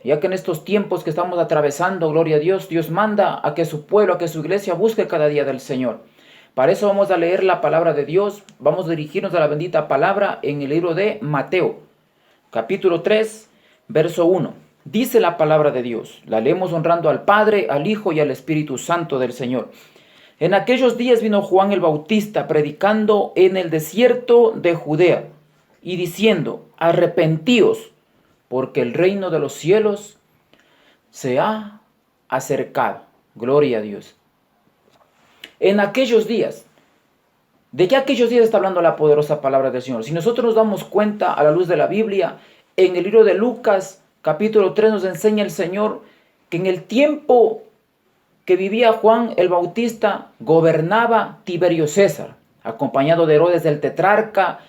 ya que en estos tiempos que estamos atravesando, gloria a Dios, Dios manda a que su pueblo, a que su iglesia busque cada día del Señor. Para eso vamos a leer la palabra de Dios, vamos a dirigirnos a la bendita palabra en el libro de Mateo, capítulo 3, verso 1. Dice la palabra de Dios, la leemos honrando al Padre, al Hijo y al Espíritu Santo del Señor. En aquellos días vino Juan el Bautista predicando en el desierto de Judea y diciendo, arrepentíos, porque el reino de los cielos se ha acercado. Gloria a Dios. En aquellos días, ¿de qué aquellos días está hablando la poderosa palabra del Señor? Si nosotros nos damos cuenta a la luz de la Biblia, en el libro de Lucas, capítulo 3, nos enseña el Señor que en el tiempo que vivía Juan el Bautista, gobernaba Tiberio César, acompañado de Herodes el tetrarca,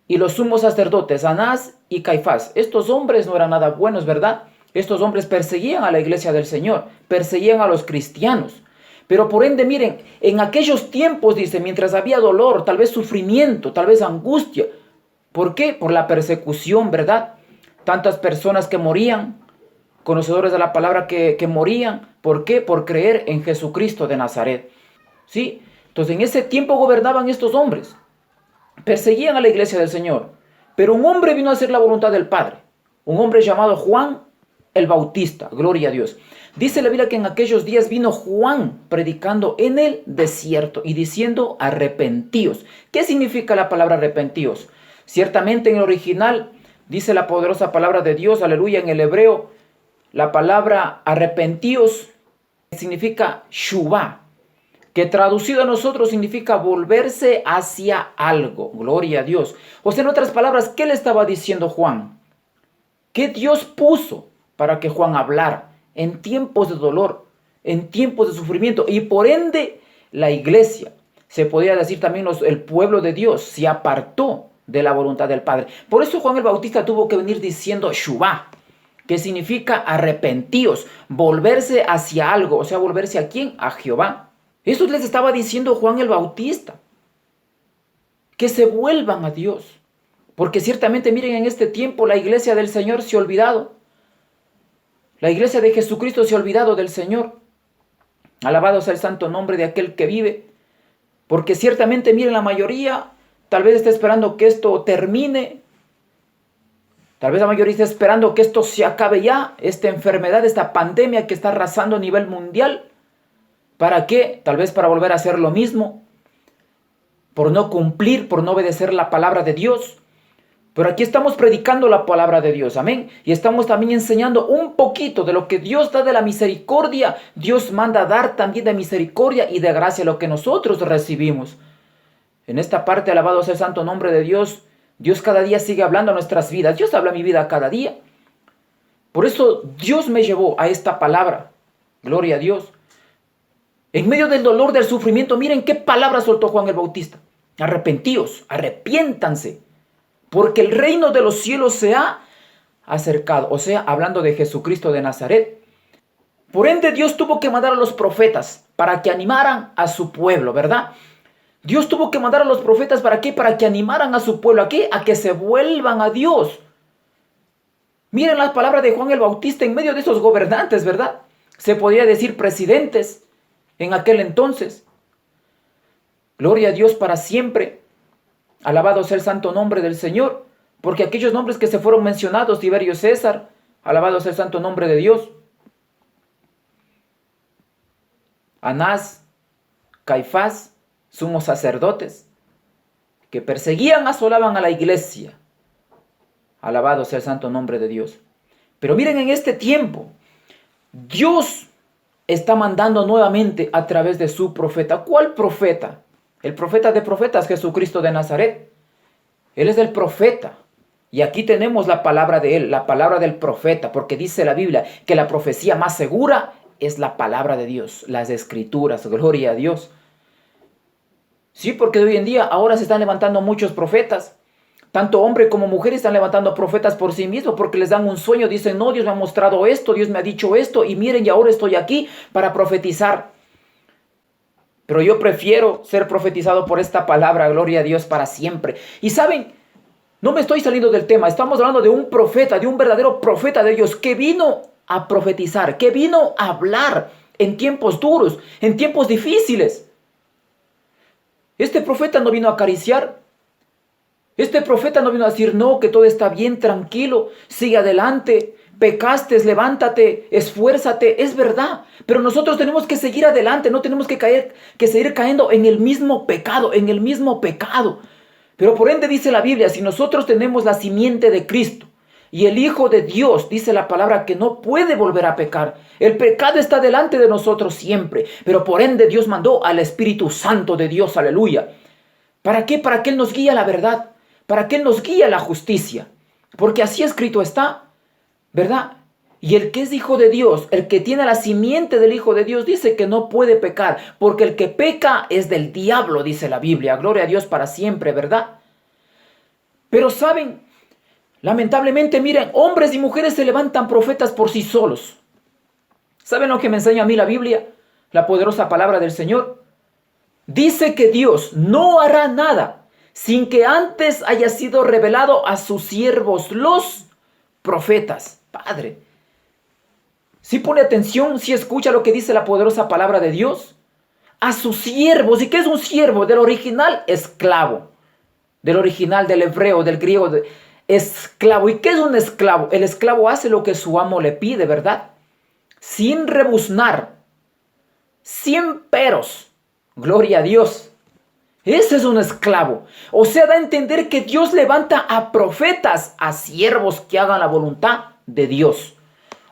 y los sumos sacerdotes, Anás y Caifás. Estos hombres no eran nada buenos, ¿verdad? Estos hombres perseguían a la iglesia del Señor, perseguían a los cristianos. Pero por ende, miren, en aquellos tiempos, dice, mientras había dolor, tal vez sufrimiento, tal vez angustia. ¿Por qué? Por la persecución, ¿verdad? Tantas personas que morían, conocedores de la palabra que morían. ¿Por qué? Por creer en Jesucristo de Nazaret. ¿Sí? Entonces, en ese tiempo gobernaban estos hombres. Perseguían a la iglesia del Señor. Pero un hombre vino a hacer la voluntad del Padre. Un hombre llamado Juan el Bautista. Gloria a Dios. Dice la Biblia que en aquellos días vino Juan predicando en el desierto y diciendo arrepentíos. ¿Qué significa la palabra arrepentíos? Ciertamente en el original dice la poderosa palabra de Dios, aleluya, en el hebreo, la palabra arrepentíos significa shuvah, que traducido a nosotros significa volverse hacia algo. Gloria a Dios. O sea, en otras palabras, ¿qué le estaba diciendo Juan? ¿Qué Dios puso para que Juan hablara en tiempos de dolor, en tiempos de sufrimiento? Y por ende, la iglesia, se podría decir también el pueblo de Dios, se apartó de la voluntad del Padre. Por eso Juan el Bautista tuvo que venir diciendo shuvah, que significa arrepentíos, volverse hacia algo. O sea, volverse ¿a quién? A Jehová. Eso les estaba diciendo Juan el Bautista, que se vuelvan a Dios. Porque ciertamente, miren, en este tiempo la iglesia del Señor se ha olvidado. La iglesia de Jesucristo se ha olvidado del Señor. Alabado sea el santo nombre de aquel que vive. Porque ciertamente, miren, la mayoría tal vez está esperando que esto termine. Tal vez la mayoría está esperando que esto se acabe ya. Esta enfermedad, esta pandemia que está arrasando a nivel mundial. ¿Para qué? Tal vez para volver a hacer lo mismo. Por no cumplir, por no obedecer la palabra de Dios. Pero aquí estamos predicando la palabra de Dios, amén. Y estamos también enseñando un poquito de lo que Dios da de la misericordia. Dios manda dar también de misericordia y de gracia lo que nosotros recibimos. En esta parte, alabado sea el santo nombre de Dios. Dios cada día sigue hablando a nuestras vidas. Dios habla a mi vida cada día. Por eso Dios me llevó a esta palabra. Gloria a Dios. En medio del dolor, del sufrimiento, miren qué palabra soltó Juan el Bautista. Arrepentíos, arrepiéntanse. Porque el reino de los cielos se ha acercado. O sea, hablando de Jesucristo de Nazaret. Por ende, Dios tuvo que mandar a los profetas para que animaran a su pueblo, ¿verdad? Dios tuvo que mandar a los profetas ¿para qué? Para que animaran a su pueblo. ¿A qué? A que se vuelvan a Dios. Miren las palabras de Juan el Bautista en medio de esos gobernantes, ¿verdad? Se podría decir presidentes en aquel entonces. Gloria a Dios para siempre. Alabado sea el santo nombre del Señor, porque aquellos nombres que se fueron mencionados, Tiberio César, alabado sea el santo nombre de Dios. Anás, Caifás, sumos sacerdotes, que perseguían, asolaban a la iglesia. Alabado sea el santo nombre de Dios. Pero miren, en este tiempo, Dios está mandando nuevamente a través de su profeta. ¿Cuál profeta? El profeta de profetas, Jesucristo de Nazaret. Él es el profeta. Y aquí tenemos la palabra de él, la palabra del profeta, porque dice la Biblia que la profecía más segura es la palabra de Dios, las escrituras, gloria a Dios. Sí, porque hoy en día ahora se están levantando muchos profetas. Tanto hombres como mujeres están levantando profetas por sí mismos porque les dan un sueño. Dicen, no, Dios me ha mostrado esto, Dios me ha dicho esto. Y miren, y ahora estoy aquí para profetizar. Pero yo prefiero ser profetizado por esta palabra, gloria a Dios para siempre. Y saben, No me estoy saliendo del tema. Estamos hablando de un profeta, de un verdadero profeta de Dios que vino a profetizar, que vino a hablar en tiempos duros, en tiempos difíciles. Este profeta no vino a acariciar. Este profeta no vino a decir, no, que todo está bien, tranquilo, sigue adelante, pecaste, levántate, esfuérzate. Es verdad, pero nosotros tenemos que seguir adelante, no tenemos que seguir cayendo en el mismo pecado, en el mismo pecado. Pero por ende dice la Biblia, si nosotros tenemos la simiente de Cristo y el Hijo de Dios, dice la palabra que no puede volver a pecar. El pecado está delante de nosotros siempre, pero por ende Dios mandó al Espíritu Santo de Dios, aleluya. ¿Para qué? Para que Él nos guíe a la verdad, para que Él nos guíe a la justicia, porque así escrito está, ¿verdad? Y el que es hijo de Dios, el que tiene la simiente del Hijo de Dios, dice que no puede pecar, porque el que peca es del diablo, dice la Biblia. Gloria a Dios para siempre, ¿verdad? Pero saben, lamentablemente, miren, hombres y mujeres se levantan profetas por sí solos. ¿Saben lo que me enseña a mí la Biblia? La poderosa palabra del Señor. Dice que Dios no hará nada sin que antes haya sido revelado a sus siervos, los profetas. Padre, si pone atención, si escucha lo que dice la poderosa palabra de Dios, a sus siervos. ¿Y qué es un siervo? Del original, esclavo. Del original, del hebreo, del griego, esclavo. ¿Y qué es un esclavo? El esclavo hace lo que su amo le pide, ¿verdad? Sin rebuznar, sin peros. Gloria a Dios. Ese es un esclavo. O sea, da a entender que Dios levanta a profetas, a siervos que hagan la voluntad de Dios.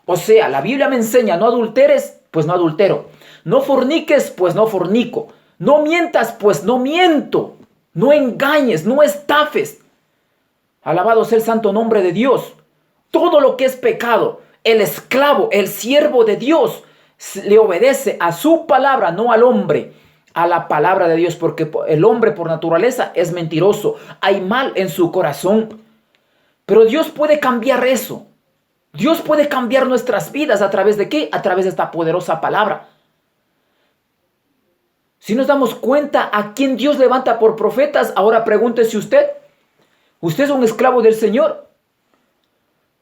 O sea, la Biblia me enseña, no adulteres, pues no adultero. No forniques, pues no fornico. No mientas, pues no miento. No engañes, no estafes. Alabado sea el santo nombre de Dios. Todo lo que es pecado, el esclavo, el siervo de Dios, le obedece a su palabra, no al hombre, a la palabra de Dios, porque el hombre por naturaleza es mentiroso. Hay mal en su corazón. Pero Dios puede cambiar eso. Dios puede cambiar nuestras vidas. ¿A través de qué? A través de esta poderosa palabra. Si nos damos cuenta a quién Dios levanta por profetas, ahora pregúntese usted. ¿Usted es un esclavo del Señor?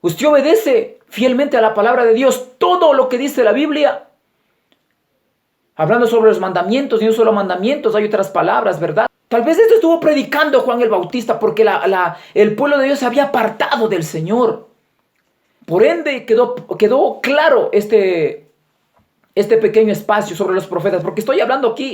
¿Usted obedece fielmente a la palabra de Dios todo lo que dice la Biblia? Hablando sobre los mandamientos, y no solo mandamientos, hay otras palabras, ¿verdad? Tal vez esto estuvo predicando Juan el Bautista porque el pueblo de Dios se había apartado del Señor. Por ende quedó claro este pequeño espacio sobre los profetas, porque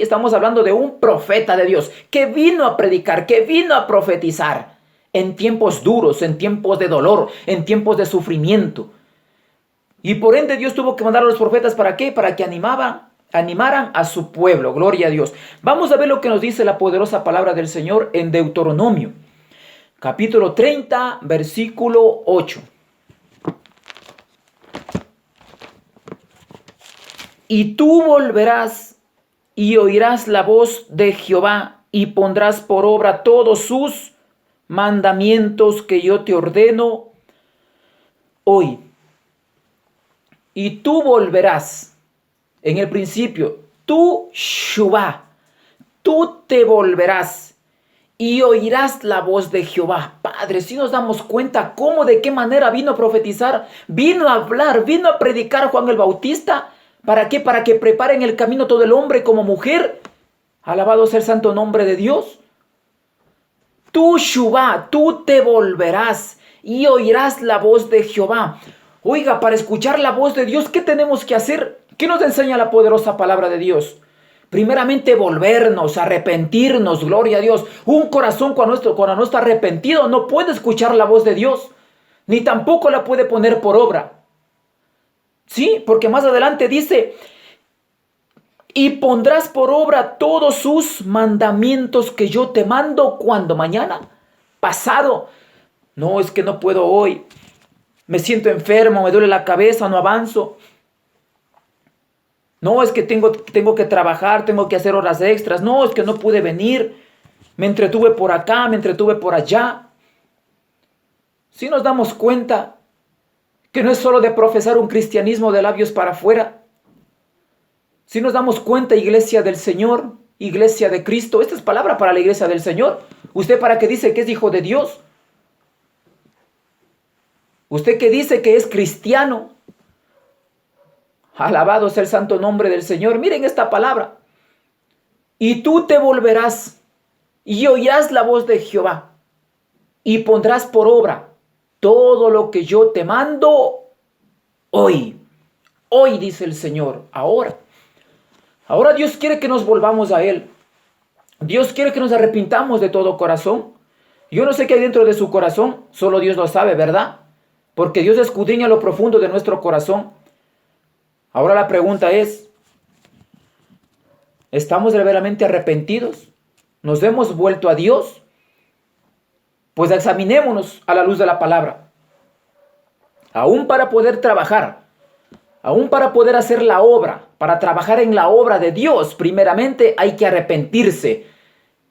estamos hablando de un profeta de Dios que vino a predicar, que vino a profetizar en tiempos duros, en tiempos de dolor, en tiempos de sufrimiento. Y por ende Dios tuvo que mandar a los profetas, ¿para qué? Para que animaran a su pueblo. Gloria a Dios. Vamos a ver lo que nos dice la poderosa palabra del Señor en Deuteronomio, capítulo 30, versículo 8. Y tú volverás y oirás la voz de Jehová y pondrás por obra todos sus mandamientos que yo te ordeno hoy. Y tú volverás. En el principio, tú, Shuvah, tú te volverás y oirás la voz de Jehová. Padre, si nos damos cuenta cómo, de qué manera vino a profetizar, vino a hablar, vino a predicar Juan el Bautista. ¿Para qué? Para que preparen el camino todo el hombre como mujer. Alabado sea el santo nombre de Dios. Tú, Shuvah, tú te volverás y oirás la voz de Jehová. Oiga, para escuchar la voz de Dios, ¿qué tenemos que hacer? ¿Qué nos enseña la poderosa palabra de Dios? Primeramente, volvernos, arrepentirnos, gloria a Dios. Un corazón cuando no está arrepentido no puede escuchar la voz de Dios, ni tampoco la puede poner por obra. Sí, porque más adelante dice, y pondrás por obra todos sus mandamientos que yo te mando. ¿Cuándo? Mañana, pasado. No, es que no puedo hoy. Me siento enfermo, me duele la cabeza, no avanzo. No, es que tengo que trabajar, tengo que hacer horas extras. No, es que no pude venir. Me entretuve por acá, me entretuve por allá. Si nos damos cuenta que no es solo de profesar un cristianismo de labios para afuera. Si nos damos cuenta, iglesia del Señor, iglesia de Cristo, esta es palabra para la iglesia del Señor. ¿Usted para qué dice que es hijo de Dios? Usted que dice que es cristiano, alabado sea el santo nombre del Señor. Miren esta palabra. Y tú te volverás y oirás la voz de Jehová y pondrás por obra todo lo que yo te mando hoy. Hoy, dice el Señor, ahora. Ahora Dios quiere que nos volvamos a Él. Dios quiere que nos arrepintamos de todo corazón. Yo no sé qué hay dentro de su corazón, solo Dios lo sabe, ¿verdad? Porque Dios escudriña lo profundo de nuestro corazón. Ahora la pregunta es, ¿estamos verdaderamente arrepentidos? ¿Nos hemos vuelto a Dios? Pues examinémonos a la luz de la palabra. Aún para poder trabajar, aún para poder hacer la obra, para trabajar en la obra de Dios, primeramente hay que arrepentirse.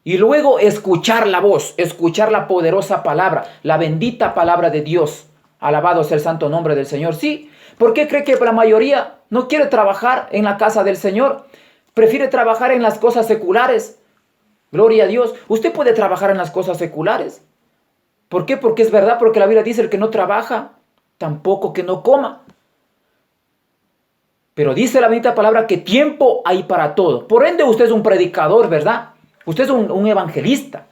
Y luego escuchar la voz, escuchar la poderosa palabra, la bendita palabra de Dios. Alabado sea el santo nombre del Señor. Sí, ¿por qué cree que la mayoría no quiere trabajar en la casa del Señor? Prefiere trabajar en las cosas seculares. Gloria a Dios. Usted puede trabajar en las cosas seculares. ¿Por qué? Porque es verdad, porque la Biblia dice el que no trabaja, tampoco que no coma. Pero dice la bendita palabra que tiempo hay para todo. Por ende, usted es un predicador, ¿verdad? Usted es un evangelista.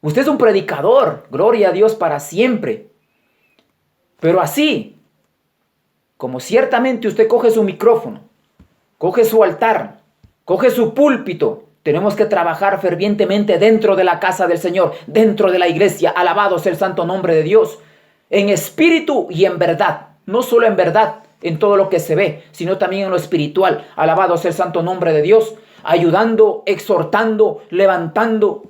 Usted es un predicador. Gloria a Dios para siempre. Pero así, como ciertamente usted coge su micrófono, coge su altar, coge su púlpito, tenemos que trabajar fervientemente dentro de la casa del Señor, dentro de la iglesia. Alabado sea el santo nombre de Dios. En espíritu y en verdad. No solo en verdad, en todo lo que se ve, sino también en lo espiritual. Alabado sea el santo nombre de Dios. Ayudando, exhortando, levantando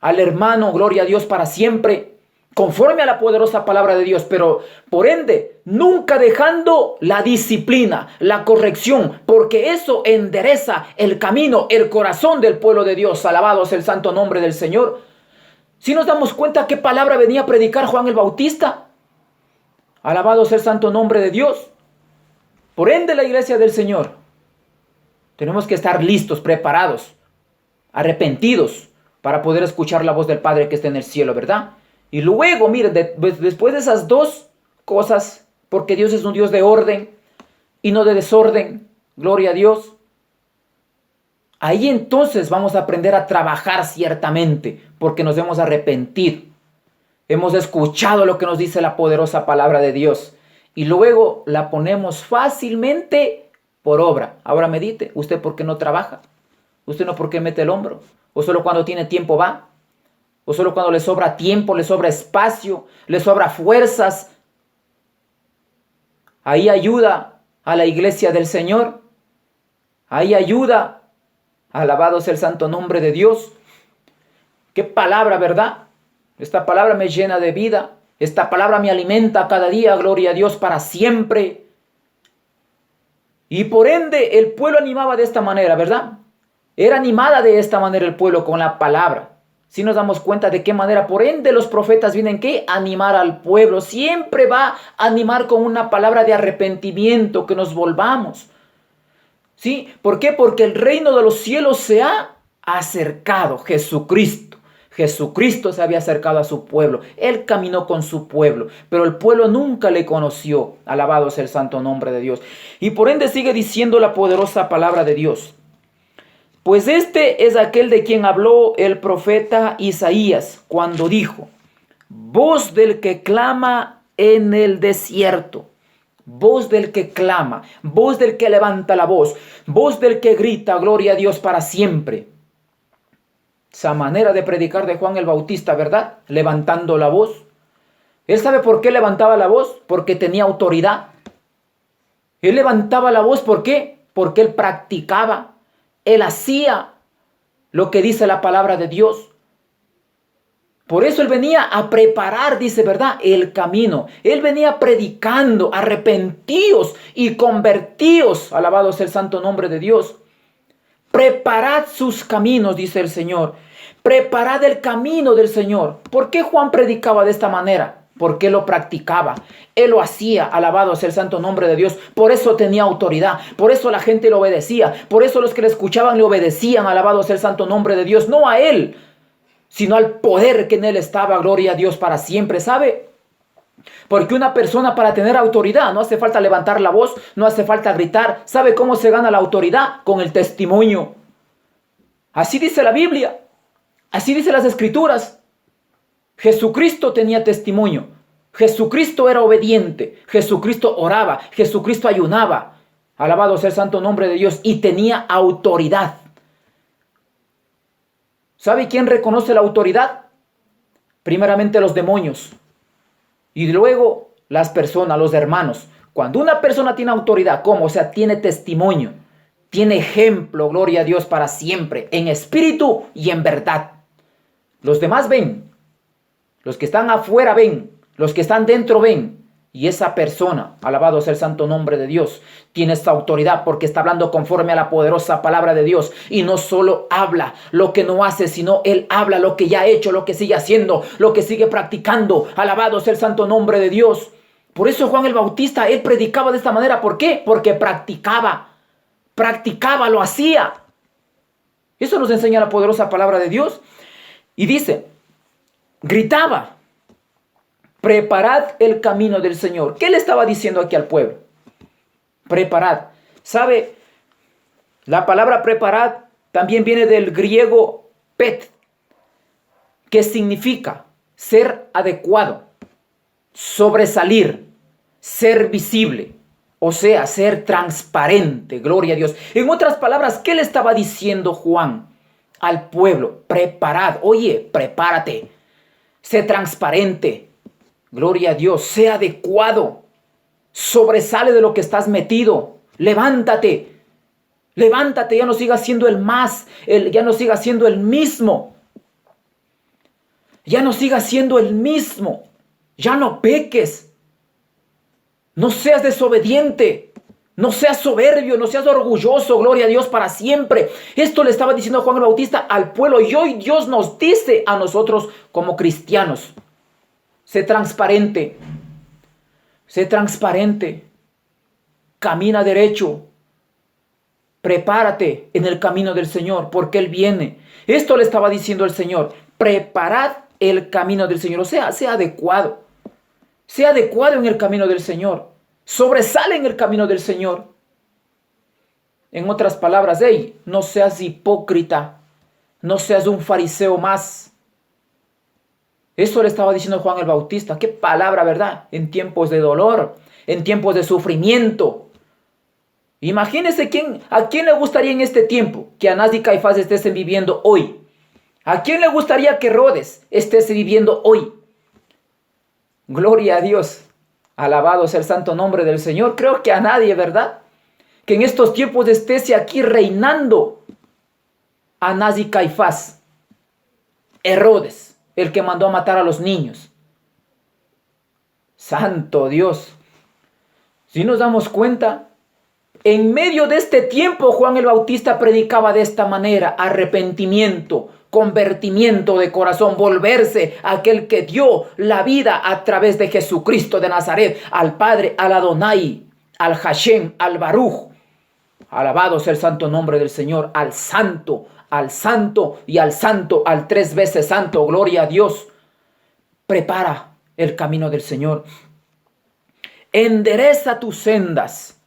al hermano, gloria a Dios para siempre, conforme a la poderosa palabra de Dios, pero por ende, nunca dejando la disciplina, la corrección, porque eso endereza el camino, el corazón del pueblo de Dios. Alabado sea el santo nombre del Señor. Si nos damos cuenta qué palabra venía a predicar Juan el Bautista, alabado sea el santo nombre de Dios. Por ende, la iglesia del Señor, tenemos que estar listos, preparados, arrepentidos, para poder escuchar la voz del Padre que está en el cielo, ¿verdad? Y luego, miren, después de esas dos cosas, porque Dios es un Dios de orden y no de desorden, gloria a Dios, ahí entonces vamos a aprender a trabajar ciertamente, porque nos hemos arrepentido. Hemos escuchado lo que nos dice la poderosa palabra de Dios y luego la ponemos fácilmente por obra. Ahora medite, ¿usted por qué no trabaja? ¿Usted no por qué mete el hombro? ¿O solo cuando tiene tiempo va? ¿O solo cuando le sobra tiempo, le sobra espacio, le sobra fuerzas? Ahí ayuda a la iglesia del Señor. Ahí ayuda. Alabado sea el santo nombre de Dios. Qué palabra, ¿verdad? Esta palabra me llena de vida. Esta palabra me alimenta cada día, gloria a Dios, para siempre. Y por ende el pueblo animaba de esta manera, ¿verdad? Era animada de esta manera el pueblo con la palabra. Si nos damos cuenta de qué manera, por ende los profetas vienen que animar al pueblo. Siempre va a animar con una palabra de arrepentimiento, que nos volvamos. ¿Sí? ¿Por qué? Porque el reino de los cielos se ha acercado. Jesucristo se había acercado a su pueblo. Él caminó con su pueblo, pero el pueblo nunca le conoció. Alabado sea el santo nombre de Dios. Y por ende sigue diciendo la poderosa palabra de Dios. Pues este es aquel de quien habló el profeta Isaías cuando dijo: voz del que clama en el desierto. Voz del que clama, voz del que levanta la voz del que grita, gloria a Dios para siempre. Esa manera de predicar de Juan el Bautista, ¿verdad? Levantando la voz. ¿Él sabe por qué levantaba la voz? Porque tenía autoridad. Él levantaba la voz, ¿por qué? Porque él practicaba. Él hacía lo que dice la palabra de Dios. Por eso él venía a preparar, dice, ¿verdad?, el camino. Él venía predicando: arrepentíos y convertíos. Alabado sea el santo nombre de Dios. Preparad sus caminos, dice el Señor. Preparad el camino del Señor. ¿Por qué Juan predicaba de esta manera? Porque él lo practicaba, él lo hacía. Alabado sea el santo nombre de Dios. Por eso tenía autoridad, por eso la gente le obedecía, por eso los que le escuchaban le obedecían. Alabado sea el santo nombre de Dios. No a él, sino al poder que en él estaba. Gloria a Dios para siempre. ¿Sabe? Porque una persona, para tener autoridad, no hace falta levantar la voz, no hace falta gritar. ¿Sabe cómo se gana la autoridad? Con el testimonio. Así dice la Biblia. Así dice las Escrituras. Jesucristo tenía testimonio. Jesucristo era obediente. Jesucristo oraba. Jesucristo ayunaba. Alabado sea el santo nombre de Dios. Y tenía autoridad. ¿Sabe quién reconoce la autoridad? Primeramente los demonios. Y luego las personas, los hermanos. Cuando una persona tiene autoridad, ¿cómo? O sea, tiene testimonio. Tiene ejemplo, gloria a Dios, para siempre. En espíritu y en verdad. Los demás ven. Los que están afuera ven. Los que están dentro ven. Y esa persona, alabado sea el santo nombre de Dios, tiene esta autoridad porque está hablando conforme a la poderosa palabra de Dios. Y no solo habla lo que no hace, sino él habla lo que ya ha hecho, lo que sigue haciendo, lo que sigue practicando. Alabado sea el santo nombre de Dios. Por eso Juan el Bautista, él predicaba de esta manera. ¿Por qué? Porque practicaba, lo hacía. Eso nos enseña la poderosa palabra de Dios. Y dice, gritaba. Preparad el camino del Señor. ¿Qué le estaba diciendo aquí al pueblo? Preparad. ¿Sabe? La palabra preparad también viene del griego pet, que significa ser adecuado, sobresalir, ser visible, o sea, ser transparente. Gloria a Dios. En otras palabras, ¿qué le estaba diciendo Juan al pueblo? Preparad. Oye, prepárate. Sé transparente. Gloria a Dios, sea adecuado, sobresale de lo que estás metido, levántate, ya no sigas siendo ya no sigas siendo el mismo, ya no peques, no seas desobediente, no seas soberbio, no seas orgulloso, gloria a Dios, para siempre. Esto le estaba diciendo Juan el Bautista al pueblo y hoy Dios nos dice a nosotros como cristianos. Sé transparente, camina derecho, prepárate en el camino del Señor, porque Él viene. Esto le estaba diciendo el Señor, preparad el camino del Señor, o sea, sea adecuado en el camino del Señor, sobresale en el camino del Señor. En otras palabras, hey, no seas hipócrita, no seas un fariseo más. Eso le estaba diciendo Juan el Bautista. Qué palabra, ¿verdad? En tiempos de dolor, en tiempos de sufrimiento. Imagínese a quién le gustaría en este tiempo que Anás y Caifás estés viviendo hoy. ¿A quién le gustaría que Herodes estés viviendo hoy? Gloria a Dios. Alabado sea el santo nombre del Señor. Creo que a nadie, ¿verdad? Que en estos tiempos estés aquí reinando Anás y Caifás. Herodes, el que mandó a matar a los niños. Santo Dios. Si nos damos cuenta, en medio de este tiempo Juan el Bautista predicaba de esta manera: arrepentimiento, convertimiento de corazón, volverse a aquel que dio la vida a través de Jesucristo de Nazaret, al Padre, al Adonai, al Hashem, al Baruch. Alabado sea el santo nombre del Señor, al santo y al santo, al 3 veces santo. Gloria a Dios. Prepara el camino del Señor. Endereza tus sendas.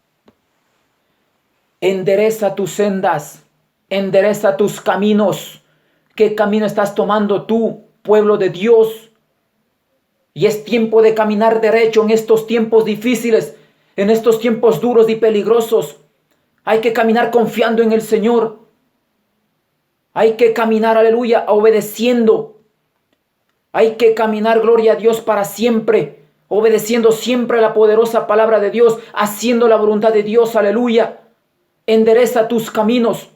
Endereza tus sendas. Endereza tus caminos. ¿Qué camino estás tomando tú, pueblo de Dios? Y es tiempo de caminar derecho en estos tiempos difíciles, en estos tiempos duros y peligrosos. Hay que caminar confiando en el Señor. Hay que caminar, aleluya, obedeciendo. Hay que caminar, gloria a Dios, para siempre, obedeciendo siempre la poderosa palabra de Dios, haciendo la voluntad de Dios, aleluya. Endereza tus caminos.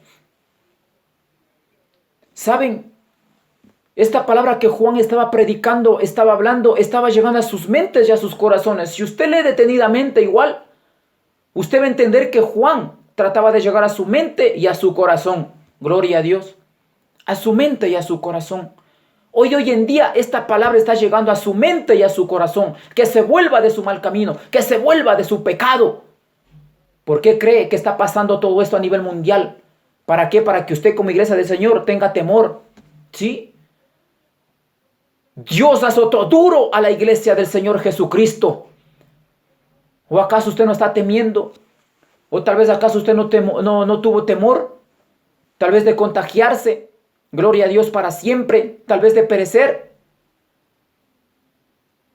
¿Saben? Esta palabra que Juan estaba predicando, estaba hablando, estaba llegando a sus mentes y a sus corazones. Si usted lee detenidamente igual, usted va a entender que Juan trataba de llegar a su mente y a su corazón. Gloria a Dios. A su mente y a su corazón. Hoy en día esta palabra está llegando a su mente y a su corazón. Que se vuelva de su mal camino, que se vuelva de su pecado. ¿Por qué cree que está pasando todo esto a nivel mundial? ¿Para qué? Para que usted como iglesia del Señor tenga temor. ¿Sí? Dios azotó duro a la iglesia del Señor Jesucristo. ¿O acaso usted no está temiendo? ¿O tal vez acaso usted no tuvo temor? Tal vez de contagiarse. Gloria a Dios para siempre. Tal vez de perecer.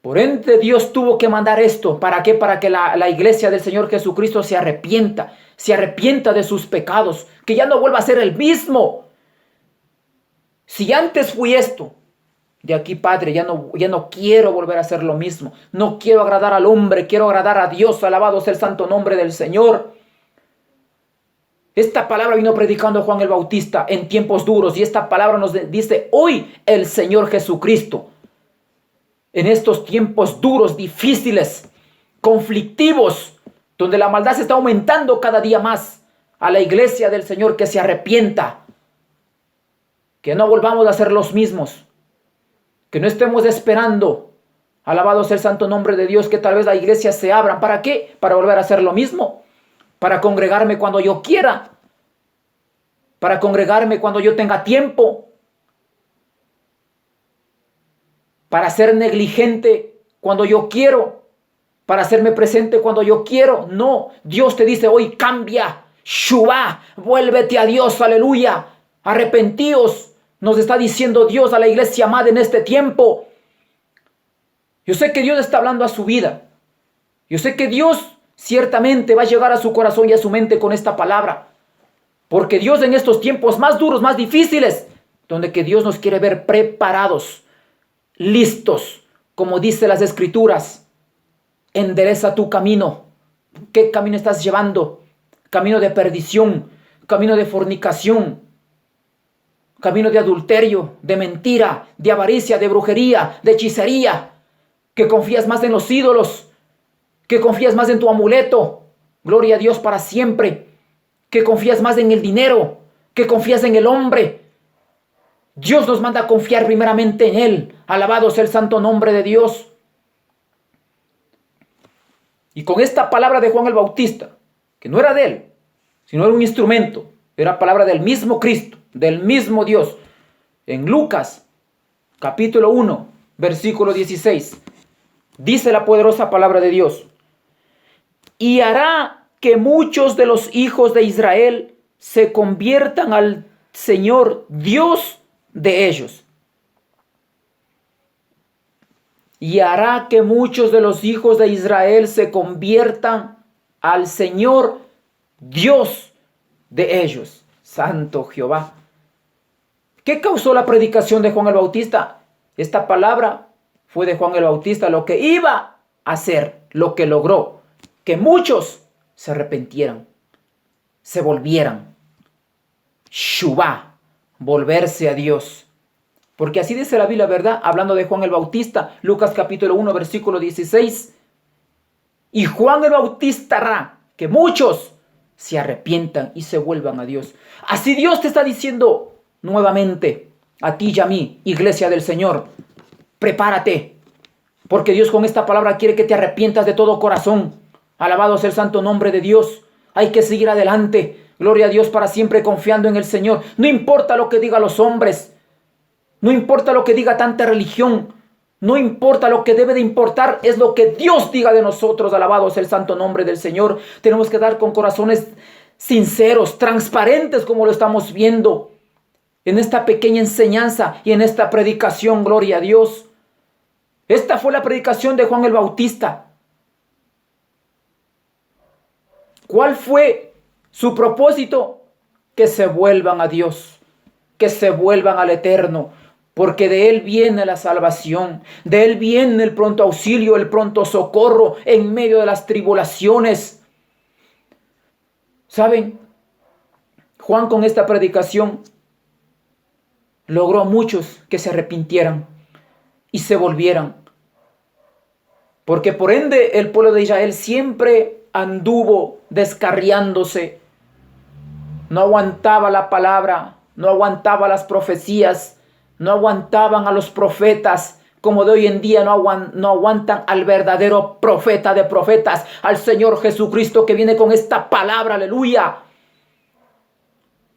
Por ende Dios tuvo que mandar esto. ¿Para qué? Para que la iglesia del Señor Jesucristo se arrepienta. Se arrepienta de sus pecados. Que ya no vuelva a ser el mismo. Si antes fui esto, de aquí, Padre, ya no quiero volver a hacer lo mismo. No quiero agradar al hombre, quiero agradar a Dios. Alabado sea el santo nombre del Señor. Esta palabra vino predicando Juan el Bautista en tiempos duros. Y esta palabra nos dice hoy el Señor Jesucristo. En estos tiempos duros, difíciles, conflictivos, donde la maldad se está aumentando cada día más, a la iglesia del Señor que se arrepienta. Que no volvamos a ser los mismos. Que no estemos esperando, alabado sea el santo nombre de Dios, que tal vez la iglesia se abra. ¿Para qué? Para volver a hacer lo mismo. Para congregarme cuando yo quiera. Para congregarme cuando yo tenga tiempo. Para ser negligente cuando yo quiero. Para hacerme presente cuando yo quiero. No, Dios te dice hoy, cambia. Shubá, vuélvete a Dios, aleluya. Arrepentíos. Nos está diciendo Dios a la iglesia amada en este tiempo. Yo sé que Dios está hablando a su vida. Yo sé que Dios ciertamente va a llegar a su corazón y a su mente con esta palabra. Porque Dios en estos tiempos más duros, más difíciles, donde que Dios nos quiere ver preparados, listos, como dice las Escrituras. Endereza tu camino. ¿Qué camino estás llevando? Camino de perdición, camino de fornicación, camino de adulterio, de mentira, de avaricia, de brujería, de hechicería. Que confías más en los ídolos, que confías más en tu amuleto. Gloria a Dios para siempre. Que confías más en el dinero, que confías en el hombre. Dios nos manda a confiar primeramente en Él. Alabado sea el santo nombre de Dios. Y con esta palabra de Juan el Bautista, que no era de él, sino era un instrumento, era palabra del mismo Cristo, del mismo Dios. En Lucas, capítulo 1, versículo 16, dice la poderosa palabra de Dios: y hará que muchos de los hijos de Israel se conviertan al Señor Dios de ellos. Y hará que muchos de los hijos de Israel se conviertan al Señor Dios de ellos. Santo Jehová. ¿Qué causó la predicación de Juan el Bautista? Esta palabra fue de Juan el Bautista, lo que iba a hacer, lo que logró. Que muchos se arrepintieran, se volvieran. Shubá, volverse a Dios. Porque así dice la Biblia, ¿verdad? Hablando de Juan el Bautista, Lucas capítulo 1, versículo 16. Y Juan el Bautista hará que muchos se arrepientan y se vuelvan a Dios. Así Dios te está diciendo nuevamente a ti y a mí, iglesia del Señor, prepárate. Porque Dios con esta palabra quiere que te arrepientas de todo corazón. Alabado sea el santo nombre de Dios. Hay que seguir adelante. Gloria a Dios para siempre confiando en el Señor. No importa lo que digan los hombres. No importa lo que diga tanta religión. No importa, lo que debe de importar es lo que Dios diga de nosotros. Alabado sea el santo nombre del Señor. Tenemos que dar con corazones sinceros, transparentes, como lo estamos viendo en esta pequeña enseñanza y en esta predicación. Gloria a Dios. Esta fue la predicación de Juan el Bautista. ¿Cuál fue su propósito? Que se vuelvan a Dios, que se vuelvan al Eterno. Porque de Él viene la salvación, de Él viene el pronto auxilio, el pronto socorro en medio de las tribulaciones. ¿Saben? Juan con esta predicación logró a muchos que se arrepintieran y se volvieran. Porque por ende el pueblo de Israel siempre anduvo descarriándose. No aguantaba la palabra, no aguantaba las profecías. No aguantaban a los profetas como de hoy en día no aguantan al verdadero profeta de profetas, al Señor Jesucristo que viene con esta palabra, aleluya.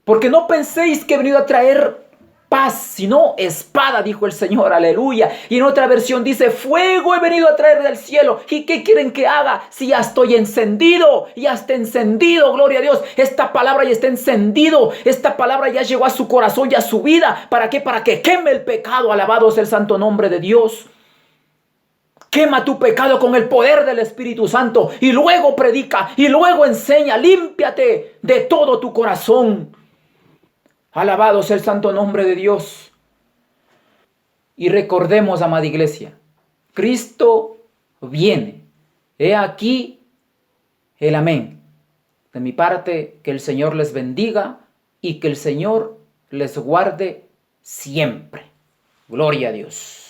Porque no penséis que he venido a traer paz, sino espada, dijo el Señor, aleluya. Y en otra versión dice, fuego he venido a traer del cielo. ¿Y qué quieren que haga? Si ya estoy encendido, ya está encendido, gloria a Dios. Esta palabra ya está encendido, esta palabra ya llegó a su corazón y a su vida. ¿Para qué? Para que queme el pecado, alabado sea el santo nombre de Dios. Quema tu pecado con el poder del Espíritu Santo y luego predica y luego enseña. Límpiate de todo tu corazón. Alabado sea el santo nombre de Dios. Y recordemos, amada iglesia, Cristo viene. He aquí el amén. De mi parte, que el Señor les bendiga y que el Señor les guarde siempre. Gloria a Dios.